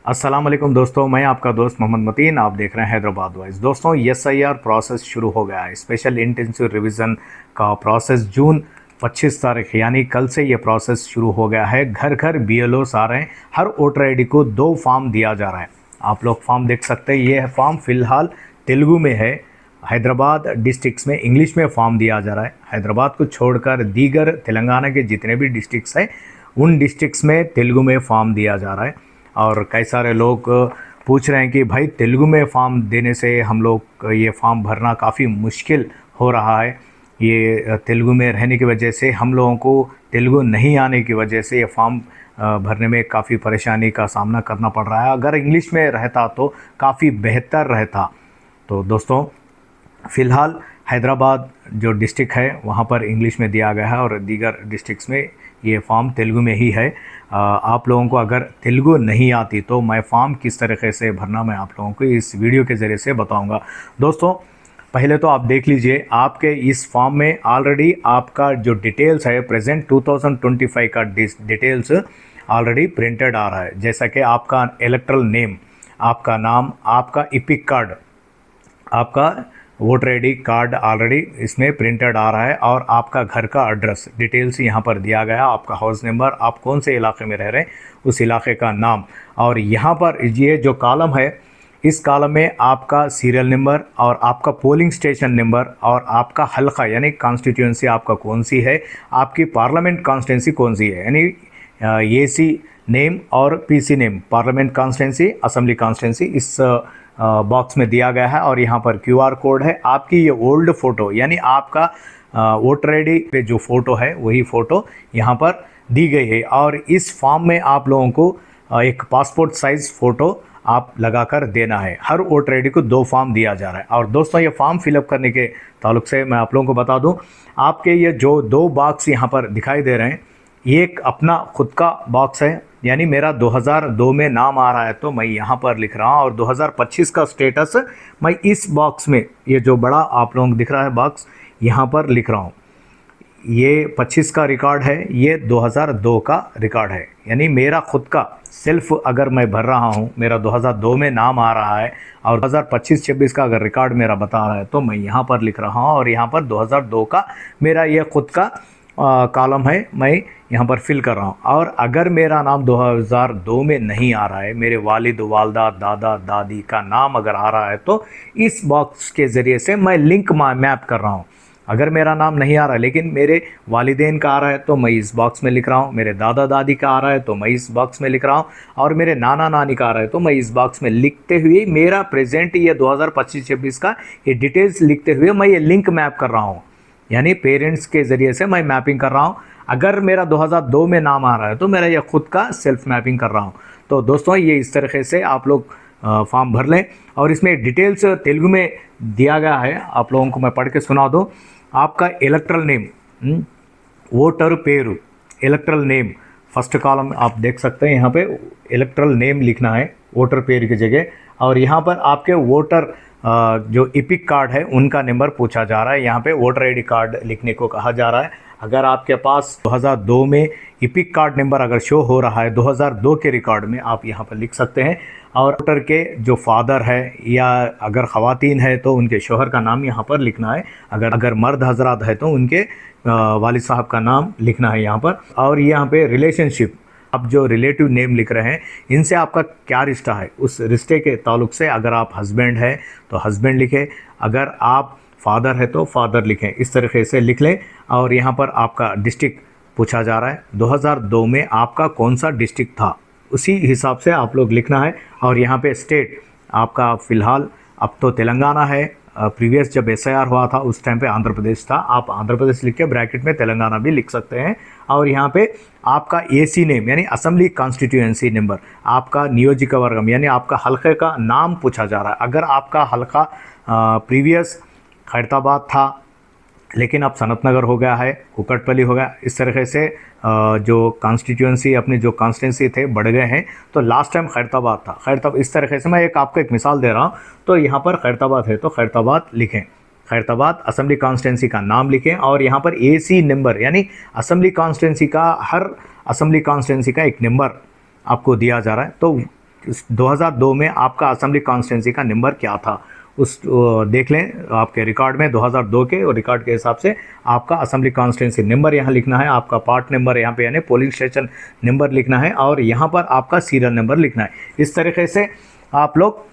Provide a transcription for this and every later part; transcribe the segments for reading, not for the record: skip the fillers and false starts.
अस्सलाम वालेकुम दोस्तों, मैं आपका दोस्त मोहम्मद मतीन। आप देख रहे हैं हैदराबाद वाइज। दोस्तों, एसआईआर प्रोसेस शुरू हो गया है। स्पेशल इंटेंसिव रिवीजन का प्रोसेस जून 25 तारीख यानी कल से ये प्रोसेस शुरू हो गया है। घर घर बीएलओस आ रहे हैं। हर वोटर आईडी को 2 फॉर्म दिया जा रहा है। आप लोग फॉर्म देख सकते हैं। ये फॉर्म फ़िलहाल तेलुगु में है। हैदराबाद डिस्ट्रिक्ट्स में इंग्लिश में फॉर्म दिया जा रहा है। हैदराबाद को छोड़कर दीगर तेलंगाना के जितने भी डिस्ट्रिक्ट्स हैं उन डिस्ट्रिक्ट्स में तेलुगु में फॉर्म दिया जा रहा है। और कई सारे लोग पूछ रहे हैं कि भाई तेलुगु में फॉर्म देने से हम लोग ये फॉर्म भरना काफ़ी मुश्किल हो रहा है। ये तेलुगु में रहने की वजह से हम लोगों को तेलुगु नहीं आने की वजह से ये फॉर्म भरने में काफ़ी परेशानी का सामना करना पड़ रहा है। अगर इंग्लिश में रहता तो काफ़ी बेहतर रहता। तो दोस्तों, फ़िलहाल हैदराबाद जो डिस्ट्रिक्ट है वहाँ पर इंग्लिश में दिया गया है और दीगर डिस्ट्रिक्ट्स में ये फॉर्म तेलुगु में ही है। आप लोगों को अगर तेलुगु नहीं आती तो मैं फॉर्म किस तरीके से भरना मैं आप लोगों को इस वीडियो के ज़रिए से बताऊंगा। दोस्तों, पहले तो आप देख लीजिए, आपके इस फॉर्म में ऑलरेडी आपका जो डिटेल्स है प्रेजेंट 2025 का डिटेल्स ऑलरेडी प्रिंटेड आ रहा है। जैसा कि आपका इलेक्ट्रल नेम, आपका नाम, आपका इपिक कार्ड, आपका वोटर आईडी कार्ड ऑलरेडी इसमें प्रिंटेड आ रहा है और आपका घर का एड्रेस डिटेल्स यहाँ पर दिया गया। आपका हाउस नंबर, आप कौन से इलाके में रह रहे हैं उस इलाके का नाम, और यहाँ पर ये जो कॉलम है इस कॉलम में आपका सीरियल नंबर और आपका पोलिंग स्टेशन नंबर और आपका हल्का यानी कॉन्स्टिट्यूंसी आपका कौन सी है, आपकी पार्लियामेंट कॉन्स्टिट्यूंसी कौन सी है, यानी एसी नेम और PC name, parliament constituency, assembly constituency इस बॉक्स में दिया गया है। और यहाँ पर क्यूआर कोड है। आपकी ये ओल्ड फ़ोटो यानी आपका वोटर आईडी पे जो फ़ोटो है वही फ़ोटो यहाँ पर दी गई है। और इस फॉर्म में आप लोगों को एक पासपोर्ट साइज़ फ़ोटो आप लगाकर देना है। हर वोटर आईडी को 2 फॉर्म दिया जा रहा है। और दोस्तों, ये फॉर्म फिलअप करने के ताल्लुक से मैं आप लोगों को बता दूं, आपके ये जो 2 बॉक्स यहाँ पर दिखाई दे रहे हैं, एक अपना खुद का बॉक्स है, यानी मेरा 2002 में नाम आ रहा है तो मैं यहाँ पर लिख रहा हूँ, और 2025 का स्टेटस मैं इस बॉक्स में, ये जो बड़ा आप लोगों को दिख रहा है बॉक्स, यहाँ पर लिख रहा हूँ। ये 25 का रिकॉर्ड है, ये 2002 का रिकॉर्ड है। यानी मेरा खुद का सेल्फ अगर मैं भर रहा हूँ, मेरा 2002 में नाम आ रहा है और 2025-26 का अगर रिकॉर्ड मेरा बता रहा है तो मैं यहाँ पर लिख रहा हूँ। और यहाँ पर 2002 का मेरा ये खुद का कॉलम है, मैं यहाँ पर फिल कर रहा हूँ। और अगर मेरा नाम 2002 में नहीं आ रहा है, मेरे वालिद, वालदा, दादा, दादी का नाम अगर आ रहा है तो इस बॉक्स के ज़रिए से मैं लिंक मैप कर रहा हूँ। अगर मेरा नाम नहीं आ रहा है लेकिन मेरे वालिदैन का आ रहा है तो मैं इस बॉक्स में लिख रहा हूँ, मेरे दादा दादी का आ रहा है तो मैं इस बॉक्स में लिख रहा हूँ, और मेरे नाना नानी का आ रहा है तो मैं इस बॉक्स में लिखते हुए मेरा प्रेजेंट ये 2025-26 का ये डिटेल्स लिखते हुए मैं ये लिंक मैप कर रहा हूँ। यानी पेरेंट्स के ज़रिए से मैं मैपिंग कर रहा हूँ। अगर मेरा 2002 में नाम आ रहा है तो मेरा यह खुद का सेल्फ मैपिंग कर रहा हूँ। तो दोस्तों, ये इस तरीके से आप लोग फॉर्म भर लें। और इसमें डिटेल्स तेलुगु में दिया गया है, आप लोगों को मैं पढ़ के सुना दूँ। आपका इलेक्ट्रल नेम, वोटर पेरू, इलेक्ट्रल नेम फर्स्ट कॉलम आप देख सकते हैं। यहाँ पे इलेक्ट्रल नेम लिखना है वोटर पेरू की जगह। और यहाँ पर आपके वोटर जो इपिक कार्ड है उनका नंबर पूछा जा रहा है। यहाँ पे वोटर आईडी कार्ड लिखने को कहा जा रहा है। अगर आपके पास 2002 में इपिक कार्ड नंबर अगर शो हो रहा है 2002 के रिकॉर्ड में, आप यहाँ पर लिख सकते हैं। और वोटर के जो फादर है या अगर ख़वातीन है तो उनके शोहर का नाम यहाँ पर लिखना है। अगर मर्द हजरात है तो उनके वालिद साहब का नाम लिखना है यहाँ पर। और यहाँ पे रिलेशनशिप, आप जो रिलेटिव नेम लिख रहे हैं इनसे आपका क्या रिश्ता है, उस रिश्ते के ताल्लुक से अगर आप हस्बैंड है तो हस्बैंड लिखें, अगर आप फादर है तो फादर लिखें। इस तरीके से लिख लें। और यहाँ पर आपका डिस्ट्रिक्ट पूछा जा रहा है, 2002 में आपका कौन सा डिस्ट्रिक्ट था उसी हिसाब से आप लोग लिखना है। और यहाँ पे स्टेट आपका फ़िलहाल अब तो तेलंगाना है, प्रीवियस जब एसआईआर हुआ था उस टाइम पे आंध्र प्रदेश था। आप आंध्र प्रदेश लिख के ब्रैकेट में तेलंगाना भी लिख सकते हैं। और यहाँ पे आपका एसी नेम यानी असेंबली कॉन्स्टिट्यूएंसी नंबर, आपका नियोजकवर्गम यानी आपका हल्के का नाम पूछा जा रहा है। अगर आपका हल्का प्रीवियस खैरताबाद था लेकिन अब सनत नगर हो गया है, कुकटपल्ली हो गया, इस तरीके से जो कॉन्स्टिट्यूएंसी अपने जो कॉन्स्टिट्यूंसी थे बढ़ गए हैं। तो लास्ट टाइम खैरताबाद था, खैरताबाद इस तरीके से मैं आपको एक मिसाल दे रहा हूँ। तो यहाँ पर खैरताबाद है तो खैरताबाद लिखें, खैरताबाद असेंबली कॉन्स्टिट्यूंसी का नाम लिखें। और यहाँ पर एसी नंबर यानी असेंबली कॉन्स्टिट्यूंसी का, हर असेंबली कॉन्स्टिट्यूंसी का एक नंबर आपको दिया जा रहा है। तो 2002 में आपका असेंबली कॉन्स्टिट्यूंसी का नंबर क्या था, उस देख लें आपके रिकॉर्ड में 2002 के रिकॉर्ड के हिसाब से आपका असेंबली कॉन्स्टिट्यूंसी नंबर यहाँ लिखना है, आपका पार्ट नंबर यहाँ पे यानी पोलिंग स्टेशन नंबर लिखना है और यहाँ पर आपका सीरियल नंबर लिखना है। इस तरीके से आप लोग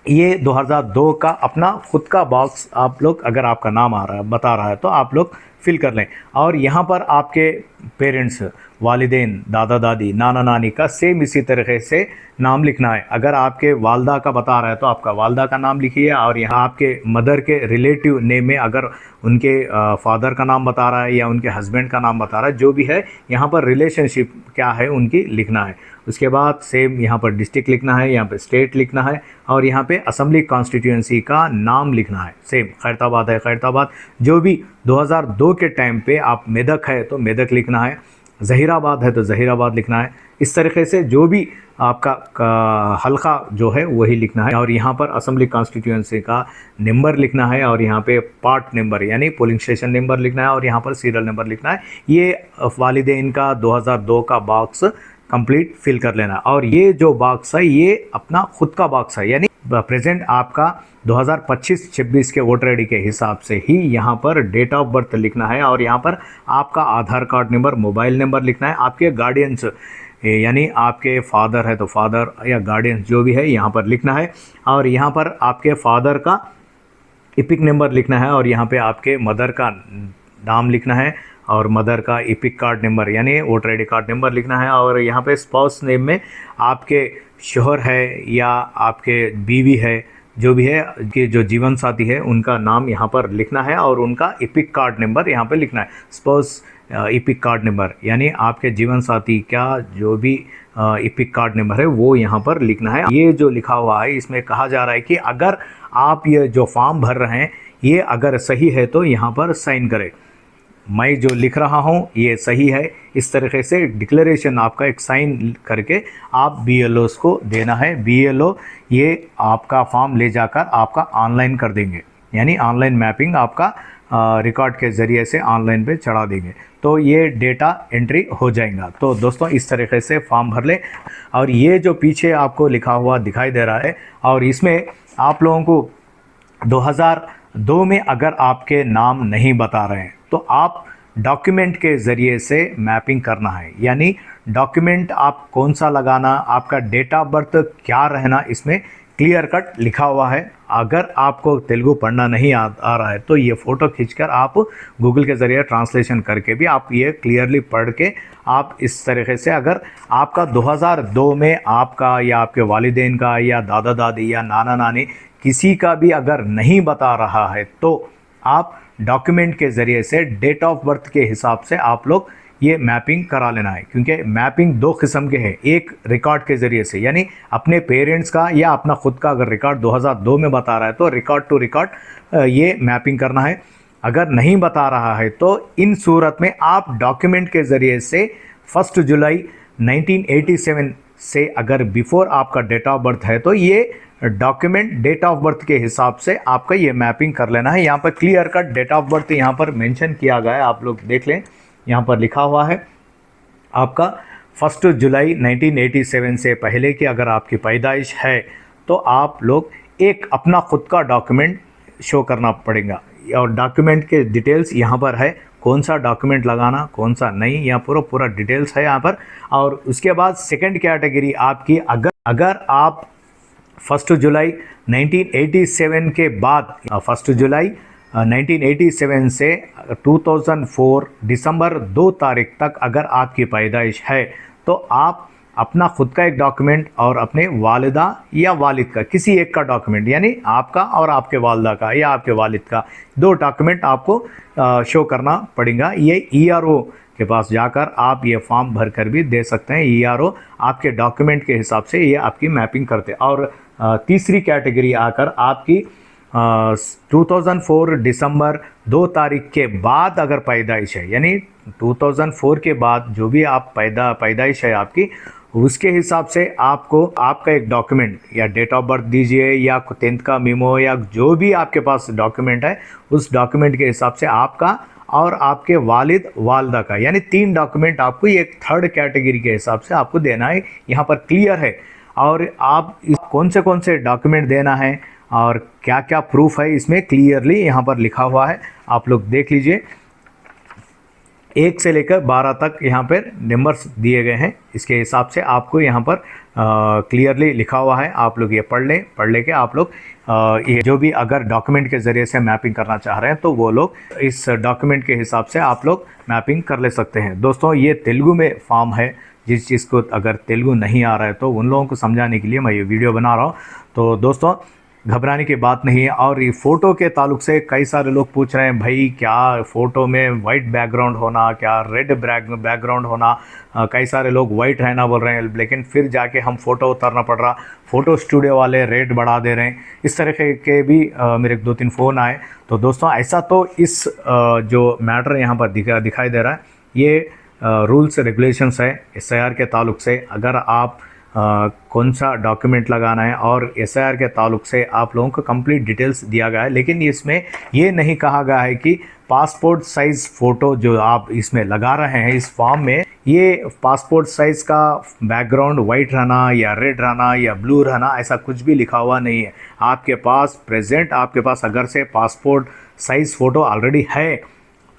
ये 2002 का अपना खुद का बॉक्स आप लोग, अगर आपका नाम आ रहा है बता रहा है तो आप लोग फिल कर लें। और यहाँ पर आपके पेरेंट्स, वालिदैन, दादा दादी, नाना नानी का सेम इसी तरीके से नाम लिखना है। अगर आपके वालदा का बता रहा है तो आपका वालदा का नाम लिखिए, और यहाँ आपके मदर के रिलेटिव नेम में अगर उनके फादर का नाम बता रहा है या उनके हस्बैंड का नाम बता रहा है, जो भी है यहाँ पर रिलेशनशिप क्या है उनकी लिखना है। उसके बाद सेम यहाँ पर डिस्ट्रिक्ट लिखना है, यहाँ पे स्टेट लिखना है और यहाँ पे असेंबली कॉन्स्टिट्यूंसी का नाम लिखना है। सेम खैरताबाद है खैरताबाद, जो भी 2002 के टाइम पे आप मेदक है तो मेदक लिखना है, ज़हीराबाद है तो ज़हीराबाद लिखना है। इस तरीके से जो भी आपका हल्का जो है वही लिखना है और यहाँ पर असेंबली कॉन्स्टिट्यूंसी का नंबर लिखना है और यहाँ पे पार्ट नंबर यानी पोलिंग स्टेशन नंबर लिखना है और यहाँ पर सीरियल नंबर लिखना है। ये वालिदैन का 2002 का बॉक्स कंप्लीट फिल कर लेना। और ये जो बॉक्स है ये अपना खुद का बॉक्स है, यानी प्रेजेंट आपका 2025-26 के वोटर आईडी के हिसाब से ही यहाँ पर डेट ऑफ बर्थ लिखना है और यहाँ पर आपका आधार कार्ड नंबर, मोबाइल नंबर लिखना है। आपके गार्डियंस यानी आपके फादर है तो फादर या गार्डियंस जो भी है यहाँ पर लिखना है और यहाँ पर आपके फादर का इपिक नंबर लिखना है और यहाँ पे आपके मदर का नाम लिखना है और मदर का इपिक कार्ड नंबर यानी वोटर आईडी कार्ड नंबर लिखना है। और यहाँ पे स्पाउस नेम में आपके शोहर है या आपके बीवी है, जो भी है कि जो जीवन साथी है उनका नाम यहाँ पर लिखना है और उनका इपिक कार्ड नंबर यहाँ पे लिखना है। स्पाउस इपिक कार्ड नंबर यानी आपके जीवन साथी का जो भी इपिक कार्ड नंबर है वो यहाँ पर लिखना है। ये जो लिखा हुआ है इसमें कहा जा रहा है कि अगर आप ये जो फॉर्म भर रहे हैं ये अगर सही है तो यहाँ पर साइन करें। मैं जो लिख रहा हूँ ये सही है, इस तरीके से डिक्लेरेशन आपका एक साइन करके आप BLOs को देना है। BLO ये आपका फॉर्म ले जाकर आपका ऑनलाइन कर देंगे, यानी ऑनलाइन मैपिंग आपका रिकॉर्ड के ज़रिए से ऑनलाइन पे चढ़ा देंगे तो ये डेटा एंट्री हो जाएगा। तो दोस्तों इस तरीके से फॉर्म भर लें। और ये जो पीछे आपको लिखा हुआ दिखाई दे रहा है और इसमें आप लोगों को 2002 में अगर आपके नाम नहीं बता रहे हैं तो आप डॉक्यूमेंट के ज़रिए से मैपिंग करना है, यानी डॉक्यूमेंट आप कौन सा लगाना, आपका डेट ऑफ बर्थ क्या रहना, इसमें क्लियर कट लिखा हुआ है। अगर आपको तेलुगु पढ़ना नहीं आ रहा है तो ये फ़ोटो खींचकर आप गूगल के ज़रिए ट्रांसलेशन करके भी आप ये क्लियरली पढ़ के आप इस तरीके से, अगर आपका 2002 में आपका या आपके वालिदैन का या दादा दादी या नाना नानी किसी का भी अगर नहीं बता रहा है तो आप डॉक्यूमेंट के ज़रिए से डेट ऑफ बर्थ के हिसाब से आप लोग ये मैपिंग करा लेना है। क्योंकि मैपिंग दो किस्म के हैं, एक रिकॉर्ड के ज़रिए से यानी अपने पेरेंट्स का या अपना खुद का अगर रिकॉर्ड 2002 में बता रहा है तो रिकॉर्ड टू रिकॉर्ड ये मैपिंग करना है। अगर नहीं बता रहा है तो इन सूरत में आप डॉक्यूमेंट के ज़रिए से 1 जुलाई 1987 से अगर बिफोर आपका डेट ऑफ बर्थ है तो ये डॉक्यूमेंट डेट ऑफ बर्थ के हिसाब से आपका ये मैपिंग कर लेना है। यहाँ पर clear cut date of birth यहाँ पर मेंशन किया गया है, आप लोग देख लें, यहाँ पर लिखा हुआ है आपका 1 जुलाई 1987 से पहले की अगर आपकी पैदाइश है तो आप लोग एक अपना खुद का डॉक्यूमेंट शो करना पड़ेगा। और डॉक्यूमेंट के डिटेल्स यहाँ पर है, कौन सा डॉक्यूमेंट लगाना कौन सा नहीं, यहाँ पूरा डिटेल्स है यहाँ पर। और उसके बाद सेकंड कैटेगरी आपकी, अगर आप 1 जुलाई 1987 के बाद 1 जुलाई 1987 से 2004 दिसंबर 2 तारीख तक अगर आपकी पैदाइश है तो आप अपना खुद का एक डॉक्यूमेंट और अपने वालिदा या वालिद का किसी एक का डॉक्यूमेंट, यानी आपका और आपके वालिदा का या आपके वालिद का 2 डॉक्यूमेंट आपको शो करना पड़ेगा। ये ERO के पास जाकर आप ये फॉर्म भर कर भी दे सकते हैं। ERO आपके डॉक्यूमेंट के हिसाब से ये आपकी मैपिंग करते हैं। और तीसरी कैटेगरी आकर आपकी 2004 दिसंबर 2 तारीख के बाद अगर पैदाइश है, यानी 2004 के बाद जो भी आप पैदाइश है आपकी, उसके हिसाब से आपको आपका एक डॉक्यूमेंट या डेट ऑफ बर्थ दीजिए या 10th का मेमो या जो भी आपके पास डॉक्यूमेंट है उस डॉक्यूमेंट के हिसाब से आपका और आपके वालिद वालदा का, यानी 3 डॉक्यूमेंट आपको एक थर्ड कैटेगरी के हिसाब से आपको देना है। यहाँ पर क्लियर है और आप इस कौन से डॉक्यूमेंट देना है और क्या क्या प्रूफ है इसमें क्लियरली यहाँ पर लिखा हुआ है। आप लोग देख लीजिए, 1 से लेकर 12 तक यहाँ पर नंबर्स दिए गए हैं। इसके हिसाब से आपको यहाँ पर क्लियरली लिखा हुआ है। आप लोग ये पढ़ ले के आप लोग ये जो भी अगर डॉक्यूमेंट के ज़रिए से मैपिंग करना चाह रहे हैं तो वो लोग इस डॉक्यूमेंट के हिसाब से आप लोग मैपिंग कर ले सकते हैं। दोस्तों ये तेलुगु में फॉर्म है, जिस चीज़ को अगर तेलुगु नहीं आ रहा है तो उन लोगों को समझाने के लिए मैं ये वीडियो बना रहा हूँ। तो दोस्तों घबराने की बात नहीं है। और ये फ़ोटो के ताल्लुक से कई सारे लोग पूछ रहे हैं, भाई क्या फ़ोटो में वाइट बैकग्राउंड होना, क्या रेड बैकग्राउंड होना, कई सारे लोग वाइट रहना बोल रहे हैं, लेकिन फिर जाके हम फ़ोटो उतारना पड़ रहा, फ़ोटो स्टूडियो वाले रेट बढ़ा दे रहे हैं। इस तरह के भी मेरे 2-3 फ़ोन आए। तो दोस्तों ऐसा तो इस जो मैटर यहाँ पर दिखाई दे रहा है, ये रूल्स रेगुलेशंस है SIR के ताल्लुक से। अगर आप कौन सा डॉक्यूमेंट लगाना है और SIR के ताल्लुक से आप लोगों को कंप्लीट डिटेल्स दिया गया है, लेकिन इसमें ये नहीं कहा गया है कि पासपोर्ट साइज़ फ़ोटो जो आप इसमें लगा रहे हैं इस फॉर्म में, ये पासपोर्ट साइज़ का बैकग्राउंड वाइट रहना या रेड रहना या ब्लू रहना, ऐसा कुछ भी लिखा हुआ नहीं है। आपके पास अगर से पासपोर्ट साइज़ फ़ोटो ऑलरेडी है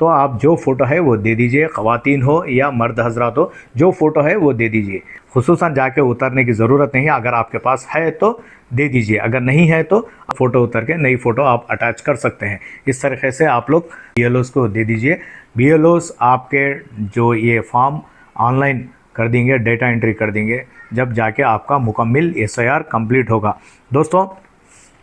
तो आप जो फ़ोटो है वो दे दीजिए, ख़वातीन हो या मर्द हजरात हो, जो फ़ोटो है वो दे दीजिए। खुसूसन जाके उतारने की ज़रूरत नहीं है। अगर आपके पास है तो दे दीजिए, अगर नहीं है तो फ़ोटो उतर के नई फ़ोटो आप अटैच कर सकते हैं। इस तरीके से आप लोग BLOs को दे दीजिए। BLOs आपके जो ये फॉर्म ऑनलाइन कर देंगे, डेटा एंट्री कर देंगे, जब जाके आपका मुकम्मल SIR कंप्लीट होगा। दोस्तों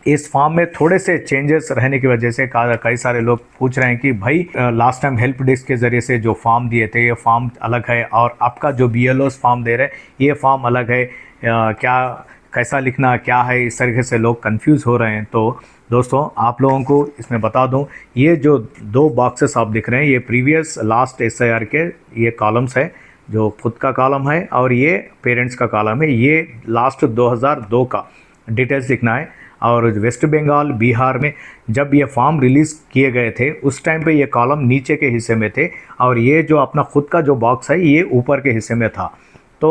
इस फॉर्म में थोड़े से चेंजेस रहने की वजह से कई सारे लोग पूछ रहे हैं कि भाई लास्ट टाइम हेल्प डेस्क के ज़रिए से जो फॉर्म दिए थे ये फॉर्म अलग है और आपका जो BLOs फॉर्म दे रहे हैं ये फॉर्म अलग है, क्या कैसा लिखना क्या है, इस तरीके से लोग कंफ्यूज हो रहे हैं। तो दोस्तों आप लोगों को इसमें बता दूं, ये जो 2 बॉक्सेस आप दिख रहे हैं ये प्रीवियस लास्ट SIR के ये कॉलम्स है, जो खुद का कॉलम है और ये पेरेंट्स का कॉलम है। ये लास्ट 2002 का डिटेल्स लिखना है। और वेस्ट बंगाल बिहार में जब ये फॉर्म रिलीज़ किए गए थे उस टाइम पे ये कॉलम नीचे के हिस्से में थे और ये जो अपना खुद का जो बॉक्स है ये ऊपर के हिस्से में था। तो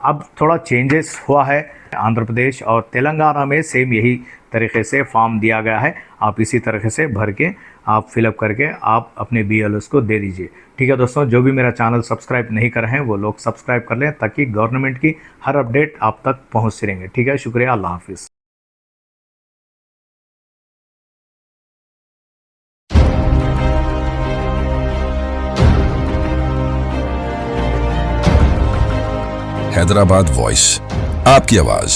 अब थोड़ा चेंजेस हुआ है। आंध्र प्रदेश और तेलंगाना में सेम यही तरीके से फॉर्म दिया गया है। आप इसी तरीके से भर के आप फिलअप करके आप अपने BLOs को दे दीजिए। ठीक है दोस्तों, जो भी मेरा चैनल सब्सक्राइब नहीं कर रहे हैं वो लोग सब्सक्राइब कर लें ताकि गवर्नमेंट की हर अपडेट आप तक पहुँचती रहेंगे। ठीक है, शुक्रिया, अल्लाह हाफिज़। हैदराबाद वॉइस, आपकी आवाज।